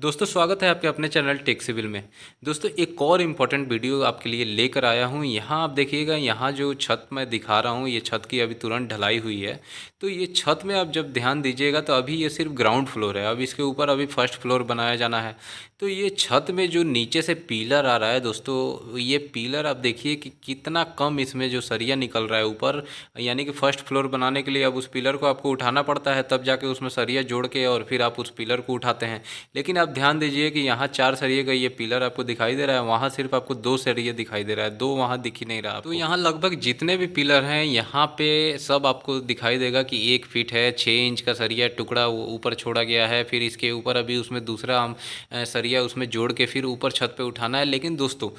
दोस्तों स्वागत है आपके अपने चैनल टेक सिविल में। दोस्तों एक और इम्पोर्टेंट वीडियो आपके लिए लेकर आया हूँ। यहाँ आप देखिएगा, यहाँ जो छत मैं दिखा रहा हूँ, ये छत की अभी तुरंत ढलाई हुई है। तो ये छत में आप जब ध्यान दीजिएगा तो अभी ये सिर्फ ग्राउंड फ्लोर है, अब इसके ऊपर अभी फर्स्ट फ्लोर बनाया जाना है। तो ये छत में जो नीचे से पीलर आ रहा है दोस्तों, ये पीलर आप देखिए कि कितना कम इसमें जो सरिया निकल रहा है ऊपर, यानी कि फर्स्ट फ्लोर बनाने के लिए अब उस पिलर को आपको उठाना पड़ता है, तब जाके उसमें सरिया जोड़ के और फिर आप उस पिलर को उठाते हैं। लेकिन आप ध्यान दीजिए कि यहाँ 4 सरिये का ये पिलर आपको दिखाई दे रहा है, वहाँ सिर्फ आपको 2 सरिये दिखाई दे रहा है, 2 वहाँ दिख ही नहीं रहा आपको। तो यहाँ लगभग जितने भी पिलर हैं यहाँ पे सब आपको दिखाई देगा कि 1 फीट है, 6 इंच का सरिया टुकड़ा ऊपर छोड़ा गया है, फिर इसके ऊपर अभी उसमें दूसरा हम सरिया उसमें जोड़ के फिर ऊपर छत पे उठाना है। लेकिन दोस्तों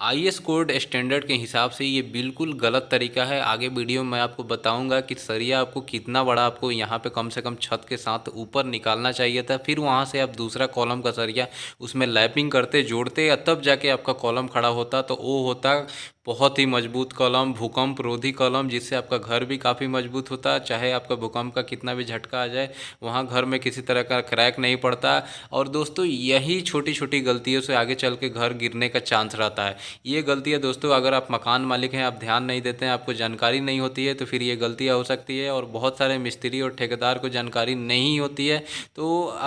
आईएस कोड स्टैंडर्ड के हिसाब से ये बिल्कुल गलत तरीका है। आगे वीडियो में मैं आपको बताऊंगा कि सरिया आपको कितना बड़ा आपको यहाँ पे कम से कम छत के साथ ऊपर निकालना चाहिए था, फिर वहाँ से आप दूसरा कॉलम का सरिया उसमें लैपिंग करते जोड़ते, या तब जाके आपका कॉलम खड़ा होता। तो वो होता बहुत ही मजबूत कॉलम, भूकंप रोधी कॉलम, जिससे आपका घर भी काफ़ी मजबूत होता। चाहे आपका भूकंप का कितना भी झटका आ जाए, वहाँ घर में किसी तरह का क्रैक नहीं पड़ता। और दोस्तों यही छोटी छोटी गलतियों से आगे चल के घर गिरने का चांस रहता है। ये गलतियाँ दोस्तों, अगर आप मकान मालिक हैं, आप ध्यान नहीं देते हैं, आपको जानकारी नहीं होती है, तो फिर ये गलतियाँ हो सकती है। और बहुत सारे मिस्त्री और ठेकेदार को जानकारी नहीं होती है, तो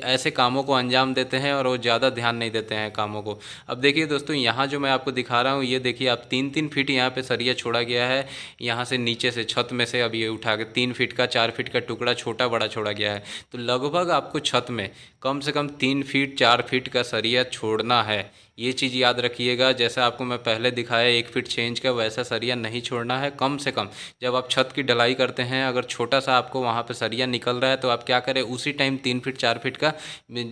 ऐसे कामों को अंजाम देते हैं और वो ज़्यादा ध्यान नहीं देते हैं कामों को। अब देखिए दोस्तों, यहाँ जो मैं आपको दिखा रहा हूँ, ये देखिए आप 3-3 फीट यहाँ पे सरिया छोड़ा गया है। यहाँ से नीचे से छत में से अब ये उठा के 3 फीट का 4 फीट का टुकड़ा छोटा बड़ा छोड़ा गया है। तो लगभग आपको छत में कम से कम 3 फीट 4 फीट का सरिया छोड़ना है। ये चीज़ याद रखिएगा। जैसा आपको मैं पहले दिखाया 1 फीट 6 इंच का, वैसा सरिया नहीं छोड़ना है। कम से कम जब आप छत की ढलाई करते हैं, अगर छोटा सा आपको वहाँ पे सरिया निकल रहा है, तो आप क्या करें, उसी टाइम 3 फीट 4 फीट का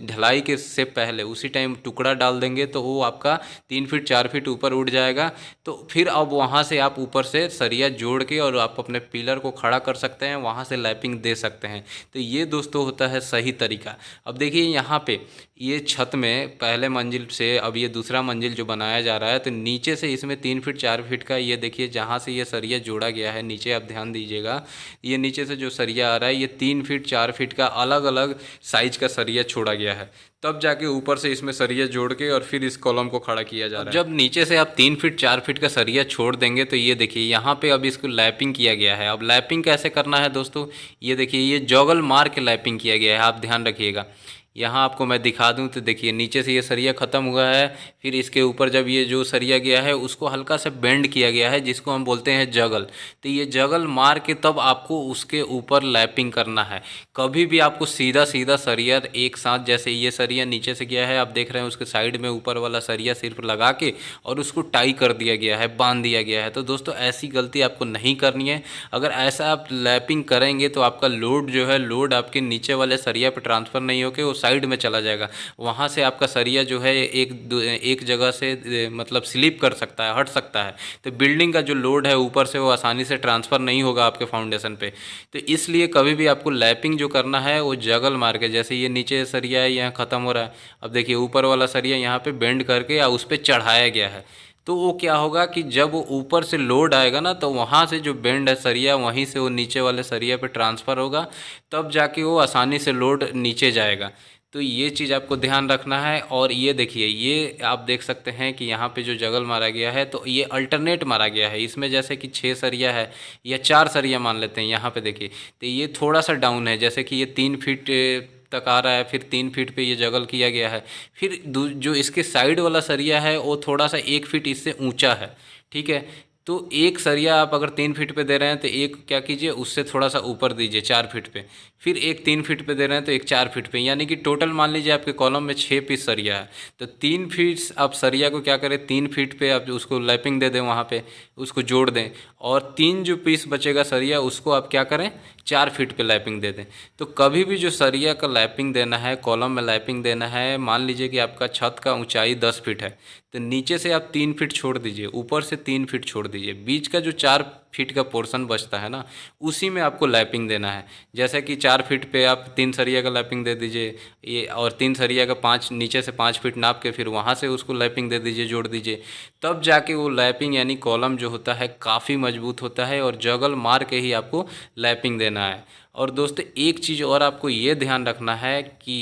ढलाई के से पहले उसी टाइम टुकड़ा डाल देंगे, तो वो आपका 3 फीट 4 फीट ऊपर उठ जाएगा। तो फिर अब वहाँ से आप ऊपर से सरिया जोड़ के और आप अपने पिलर को खड़ा कर सकते हैं, वहाँ से लैपिंग दे सकते हैं। तो ये दोस्तों होता है सही तरीका। अब देखिए यहाँ पे ये छत में पहले मंजिल से अब ये दूसरा मंजिल जो बनाया जा रहा है, तो नीचे से इसमें 3 फीट 4 फीट का, ये देखिए जहाँ से ये सरिया जोड़ा गया है नीचे, आप ध्यान दीजिएगा, ये नीचे से जो सरिया आ रहा है, ये 3 फीट 4 फीट का अलग अलग साइज का सरिया छोड़ा गया है। तब जाके ऊपर से इसमें सरिया जोड़ के और फिर इस कॉलम को खड़ा किया जा रहा है। जब नीचे से आप 3 फीट 4 फीट का सरिया छोड़ देंगे, तो ये देखिए यहाँ पे अब इसको लैपिंग किया गया है। अब लैपिंग कैसे करना है दोस्तों, ये देखिए ये जॉगल मार के लैपिंग किया गया है, आप ध्यान रखिएगा। यहाँ आपको मैं दिखा दूँ तो देखिए नीचे से ये सरिया ख़त्म हुआ है, फिर इसके ऊपर जब ये जो सरिया गया है उसको हल्का सा बेंड किया गया है, जिसको हम बोलते हैं जगल। तो ये जगल मार के तब आपको उसके ऊपर लैपिंग करना है। कभी भी आपको सीधा सीधा सरिया एक साथ, जैसे ये सरिया नीचे से गया है, आप देख रहे हैं उसके साइड में ऊपर वाला सरिया सिर्फ लगा के और उसको टाई कर दिया गया है, बांध दिया गया है। तो दोस्तों ऐसी गलती आपको नहीं करनी है। अगर ऐसा आप लैपिंग करेंगे तो आपका लोड जो है, लोड आपके नीचे वाले सरिया पर ट्रांसफ़र नहीं होकर वो साइड में चला जाएगा। वहाँ से आपका सरिया जो है एक जगह से मतलब स्लिप कर सकता है, हट सकता है। तो बिल्डिंग का जो लोड है ऊपर से वो आसानी से ट्रांसफ़र नहीं होगा आपके फाउंडेशन पे। तो इसलिए कभी भी आपको लैपिंग जो करना है वो जगल मार के, जैसे ये नीचे सरिया है यहाँ ख़त्म हो रहा है, अब देखिए ऊपर वाला सरिया यहाँ पे बेंड करके या उस पर चढ़ाया गया है। तो वो क्या होगा कि जब वो ऊपर से लोड आएगा ना, तो वहाँ से जो बेंड है सरिया, वहीं से वो नीचे वाले सरिया पे ट्रांसफ़र होगा, तब जाके वो आसानी से लोड नीचे जाएगा। तो ये चीज़ आपको ध्यान रखना है। और ये देखिए, ये आप देख सकते हैं कि यहाँ पे जो जगल मारा गया है, तो ये अल्टरनेट मारा गया है। इसमें जैसे कि 6 सरिया है या 4 सरिया मान लेते हैं, यहाँ पे देखिए, तो ये थोड़ा सा डाउन है, जैसे कि ये 3 फीट तक आ रहा है, फिर 3 फीट पे ये जगल किया गया है। फिर जो इसके साइड वाला सरिया है वो थोड़ा सा 1 फीट इससे ऊंचा है, ठीक है। तो एक सरिया आप अगर 3 फीट पे दे रहे हैं, तो एक क्या कीजिए, उससे थोड़ा सा ऊपर दीजिए 4 फीट पे। फिर एक 3 फीट पे दे रहे हैं तो एक 4 फीट पे, यानी कि टोटल मान लीजिए आपके कॉलम में 6 पीस सरिया है। तो 3 फीट आप सरिया को क्या करें, 3 फीट पे आप उसको लैपिंग दे दें, वहाँ पे उसको जोड़ दें, और 3 जो पीस बचेगा सरिया उसको आप क्या करें, 4 फीट पे लैपिंग दे दें। तो कभी भी जो सरिया का लैपिंग देना है, कॉलम में लैपिंग देना है, मान लीजिए कि आपका छत का ऊंचाई 10 फीट है, तो नीचे से आप 3 फीट छोड़ दीजिए, ऊपर से 3 फीट छोड़ दीजिए, बीच का जो 4 फीट का पोर्शन बचता है ना, उसी में आपको लैपिंग देना है। जैसे कि 4 फीट पे आप 3 सरिया का लैपिंग दे दीजिए, ये और 3 सरिया का 5 नीचे से 5 फीट नाप के फिर वहाँ से उसको लैपिंग दे दीजिए, जोड़ दीजिए। तब जाके वो लैपिंग यानी कॉलम जो होता है काफ़ी मजबूत होता है, और जगल मार के ही आपको लैपिंग देना है। और दोस्तों एक चीज़ और आपको ये ध्यान रखना है कि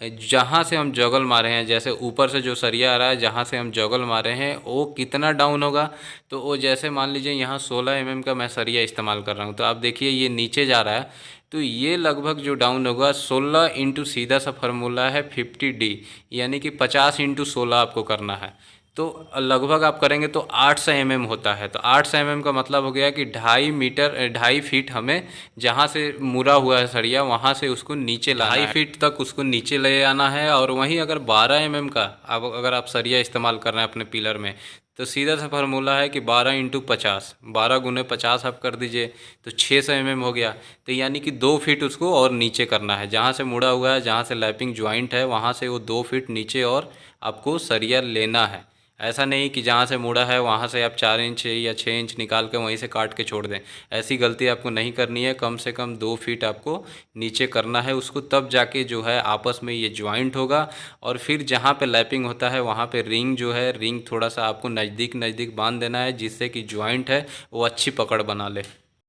जहाँ से हम जॉगल मारे हैं, जैसे ऊपर से जो सरिया आ रहा है जहाँ से हम जॉगल मारे हैं वो कितना डाउन होगा, तो वो जैसे मान लीजिए यहाँ 16 mm का मैं सरिया इस्तेमाल कर रहा हूँ, तो आप देखिए ये नीचे जा रहा है, तो ये लगभग जो डाउन होगा 16 इंटू सीधा सा फार्मूला है 50D, यानी कि 50 × 16 आपको करना है। तो लगभग आप करेंगे तो 800 mm होता है। तो 800 mm का मतलब हो गया कि 2.5 फीट हमें जहाँ से मुड़ा हुआ है सरिया वहाँ से उसको नीचे लाना है, 2.5 फीट तक उसको नीचे ले आना है। और वहीं अगर 12 mm का अब अगर आप सरिया इस्तेमाल कर रहे हैं अपने पिलर में, तो सीधा सा फार्मूला है कि 12 × 50, 12 × 50 आप कर दीजिए तो 600 mm हो गया। तो यानी कि 2 फीट उसको और नीचे करना है, जहाँ से मुड़ा हुआ है जहाँ से लैपिंग ज्वाइंट है वहाँ से वो 2 फीट नीचे और आपको सरिया लेना है। ऐसा नहीं कि जहाँ से मुड़ा है वहाँ से आप 4 इंच या 6 इंच निकाल के वहीं से काट के छोड़ दें, ऐसी गलती आपको नहीं करनी है। कम से कम 2 फीट आपको नीचे करना है उसको, तब जाके जो है आपस में ये ज्वाइंट होगा। और फिर जहाँ पे लैपिंग होता है वहाँ पे रिंग जो है, रिंग थोड़ा सा आपको नज़दीक नज़दीक बांध देना है, जिससे कि ज्वाइंट है वो अच्छी पकड़ बना ले।